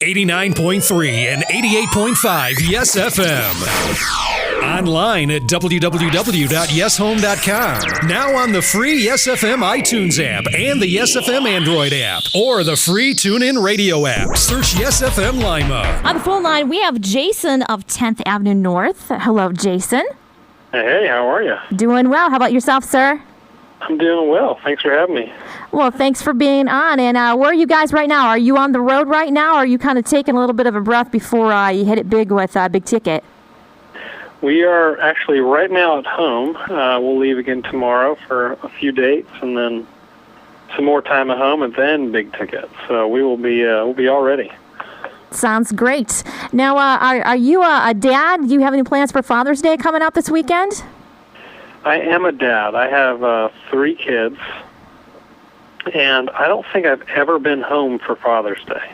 89.3 and 88.5 Yes FM. Online at www.yeshome.com. Now on the free Yes FM iTunes app and the Yes FM Android app, or the free TuneIn Radio app. Search Yes FM Lima. On the phone line, we have Jason of 10th Avenue North. Hello, Jason. Hey, how are you? Doing well. How about yourself, sir? I'm doing well. Thanks for having me. Well, thanks for being on. And where are you guys right now? Are you on the road right now, or are you kind of taking a little bit of a breath before you hit it big with Big Ticket? We are actually right now at home. We'll leave again tomorrow for a few dates, and then some more time at home, and then Big Ticket. So we'll be all ready. Sounds great. Now, are you a dad? Do you have any plans for Father's Day coming up this weekend? I am a dad. I have 3 kids, and I don't think I've ever been home for Father's Day.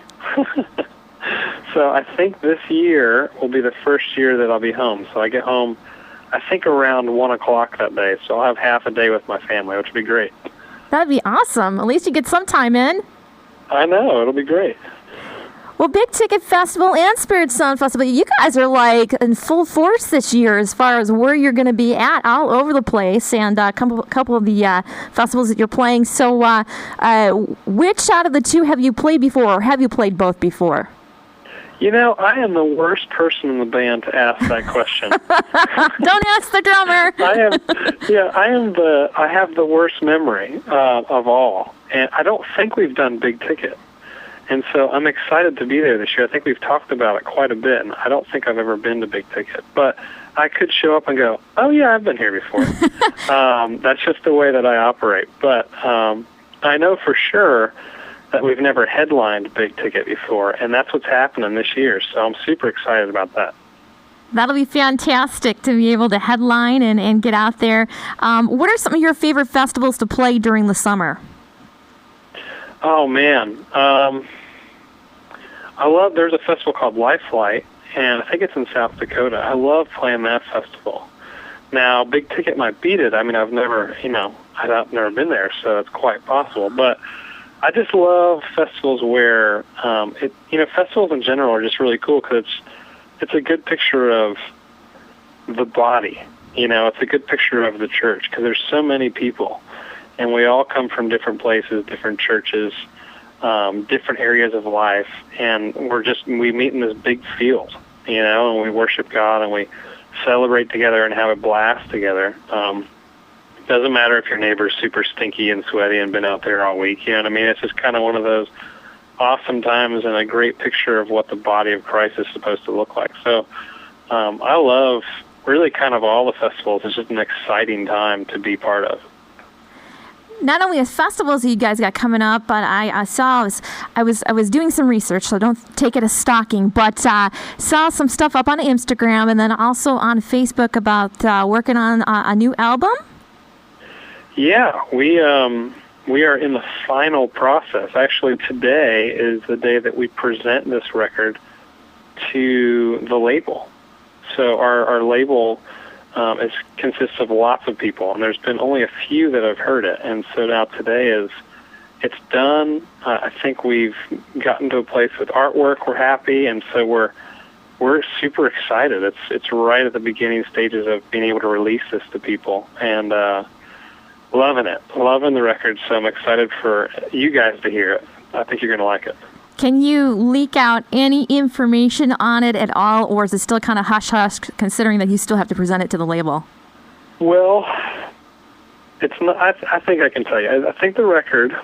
So I think this year will be the first year that I'll be home. So I get home, I think, around 1 o'clock that day. So I'll have half a day with my family, which would be great. That'd be awesome. At least you get some time in. I know. It'll be great. Well, Big Ticket Festival and Spirit Sound Festival, you guys are like in full force this year as far as where you're going to be at all over the place, and a couple of the festivals that you're playing. So which out of the two have you played before, or have you played both before? You know, I am the worst person in the band to ask that question. Don't ask the drummer. I have the worst memory of all, and I don't think we've done Big Ticket. And so I'm excited to be there this year. I think we've talked about it quite a bit, and I don't think I've ever been to Big Ticket. But I could show up and go, oh, yeah, I've been here before. That's just the way that I operate. But I know for sure that we've never headlined Big Ticket before, and that's what's happening this year. So I'm super excited about that. That'll be fantastic to be able to headline and get out there. What are some of your favorite festivals to play during the summer? Oh, man. There's a festival called Lifelight, and I think it's in South Dakota. I love playing that festival. Now, Big Ticket might beat it. I mean, I've never been there, so it's quite possible. But I just love festivals where, festivals in general are just really cool because it's a good picture of the body. You know, it's a good picture of the church because there's so many people. And we all come from different places, different churches, different areas of life, and we meet in this big field, and we worship God, and we celebrate together and have a blast together. Doesn't matter if your neighbor's super stinky and sweaty and been out there all week, you know what I mean? It's just kind of one of those awesome times and a great picture of what the body of Christ is supposed to look like. So I love really kind of all the festivals. It's just an exciting time to be part of. Not only the festivals that you guys got coming up, but I was doing some research, so don't take it as stalking, but saw some stuff up on Instagram and then also on Facebook about working on a new album. Yeah, we are in the final process. Actually, today is the day that we present this record to the label. So our label consists of lots of people, and there's been only a few that have heard it. And so now today it's done. I think we've gotten to a place with artwork. We're happy, and so we're super excited. It's right at the beginning stages of being able to release this to people, and loving the record. So I'm excited for you guys to hear it. I think you're going to like it. Can you leak out any information on it at all, or is it still kind of hush-hush, considering that you still have to present it to the label? Well, it's not. I think I can tell you. I think the record.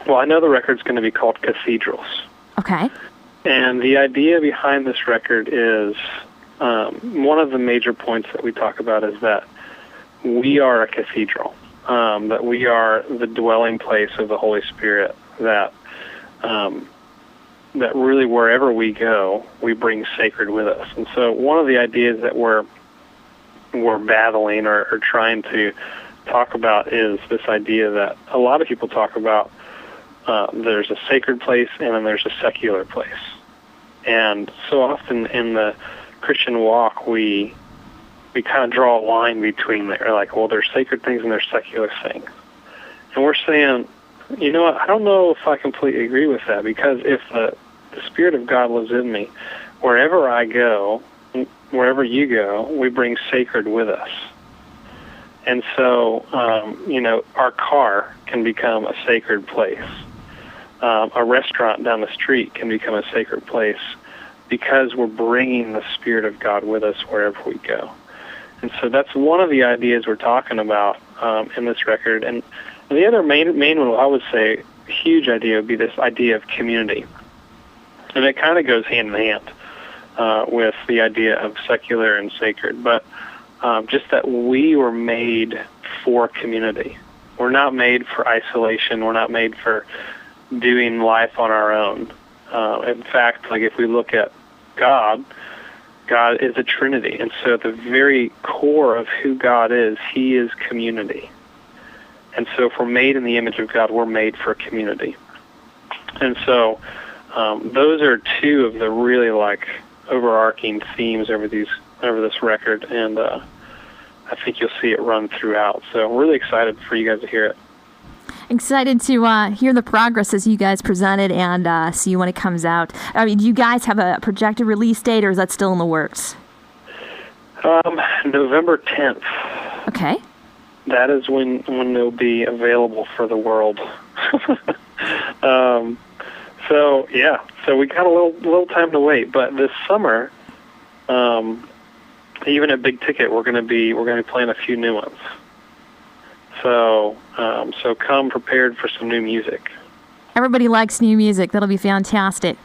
Well, I know the record's going to be called Cathedrals. Okay. And the idea behind this record is one of the major points that we talk about is that we are a cathedral, that we are the dwelling place of the Holy Spirit, that really wherever we go, we bring sacred with us. And so one of the ideas that we're battling or trying to talk about is this idea that a lot of people talk about there's a sacred place and then there's a secular place. And so often in the Christian walk, we kind of draw a line between there, like, well, there's sacred things and there's secular things. And we're saying, you know what, I don't know if I completely agree with that, because if the the Spirit of God lives in me. Wherever I go, wherever you go, we bring sacred with us. And so, our car can become a sacred place. A restaurant down the street can become a sacred place because we're bringing the Spirit of God with us wherever we go. And so that's one of the ideas we're talking about in this record. And the other main one, I would say, huge idea would be this idea of community. And it kind of goes hand in hand with the idea of secular and sacred. But just that we were made for community. We're not made for isolation. We're not made for doing life on our own. In fact, like if we look at God is a Trinity. And so at the very core of who God is, he is community. And so if we're made in the image of God, we're made for community. And so those are two of the really overarching themes over this record, and I think you'll see it run throughout. So I'm really excited for you guys to hear it. Excited to hear the progress as you guys presented and see when it comes out. I mean, do you guys have a projected release date, or is that still in the works? November 10th. Okay. That is when it'll be available for the world. So we got a little time to wait. But this summer, even at Big Ticket, we're going to be playing a few new ones. So come prepared for some new music. Everybody likes new music. That'll be fantastic.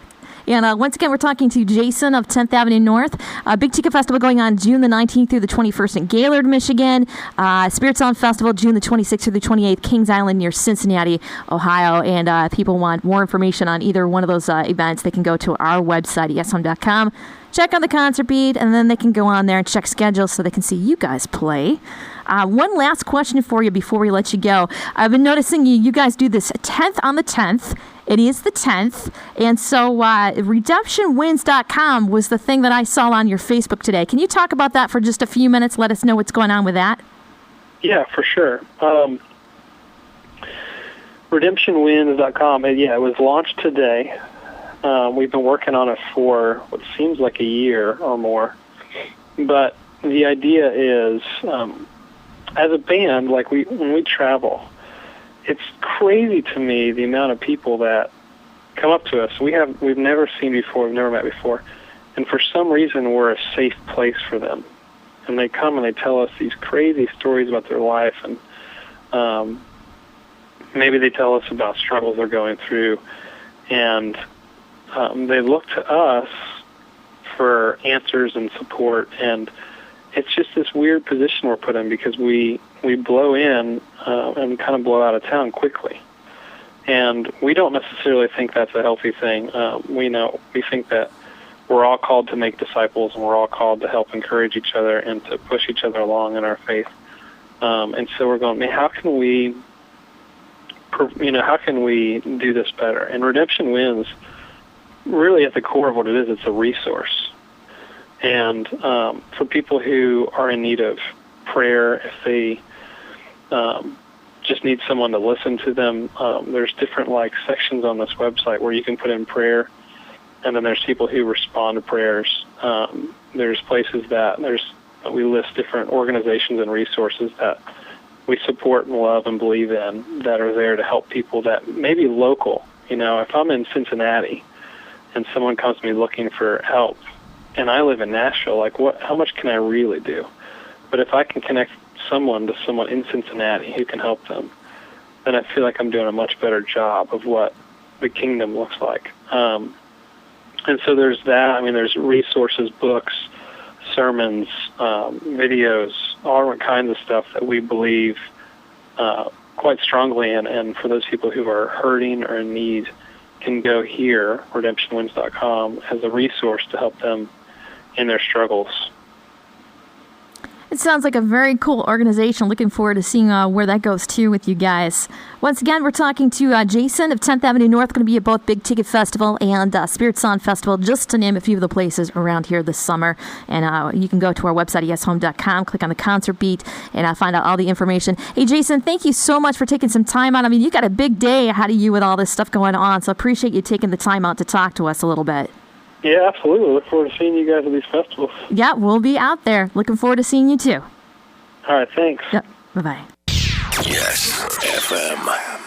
And once again, we're talking to Jason of 10th Avenue North. Big Ticket Festival going on June the 19th through the 21st in Gaylord, Michigan. Spirit Sound Festival, June the 26th through the 28th, Kings Island near Cincinnati, Ohio. And if people want more information on either one of those events, they can go to our website, yesfm.com, check on the concert beat, and then they can go on there and check schedules so they can see you guys play. One last question for you before we let you go. I've been noticing you guys do this 10th on the 10th. It is the 10th. And so redemptionwins.com was the thing that I saw on your Facebook today. Can you talk about that for just a few minutes? Let us know what's going on with that. Yeah, for sure. Redemptionwins.com, it was launched today. We've been working on it for what seems like a year or more. But the idea is, as a band, when we travel, it's crazy to me the amount of people that come up to us. We've never seen before, we've never met before, and for some reason we're a safe place for them. And they come and they tell us these crazy stories about their life, and maybe they tell us about struggles they're going through, and they look to us for answers and support, and it's just this weird position we're put in because we blow in and kind of blow out of town quickly. And we don't necessarily think that's a healthy thing. We think that we're all called to make disciples, and we're all called to help encourage each other and to push each other along in our faith. And so we're going, how can we do this better? And Redemption Wins, really at the core of what it is, it's a resource. And for people who are in need of prayer, if they just need someone to listen to them, there's different sections on this website where you can put in prayer, and then there's people who respond to prayers. There's places we list different organizations and resources that we support and love and believe in that are there to help people that may be local. If I'm in Cincinnati and someone comes to me looking for help, and I live in Nashville, how much can I really do? But if I can connect someone to someone in Cincinnati who can help them, then I feel like I'm doing a much better job of what the kingdom looks like. And so there's that. There's resources, books, sermons, videos, all kinds of stuff that we believe quite strongly in. And for those people who are hurting or in need, can go here, redemptionwins.com, as a resource to help them in their struggles. It sounds like a very cool organization. Looking forward to seeing where that goes too with you guys. Once again, we're talking to Jason of 10th Avenue North, going to be at both Big Ticket Festival and Spirit Sound Festival, just to name a few of the places around here this summer. And you can go to our website, yeshome.com, click on the concert beat, and find out all the information. Hey, Jason, thank you so much for taking some time out. I mean, you got a big day ahead of you with all this stuff going on, so I appreciate you taking the time out to talk to us a little bit. Yeah, absolutely. Look forward to seeing you guys at these festivals. Yeah, we'll be out there. Looking forward to seeing you too. All right, thanks. Yep. Bye-bye. Yes, FM.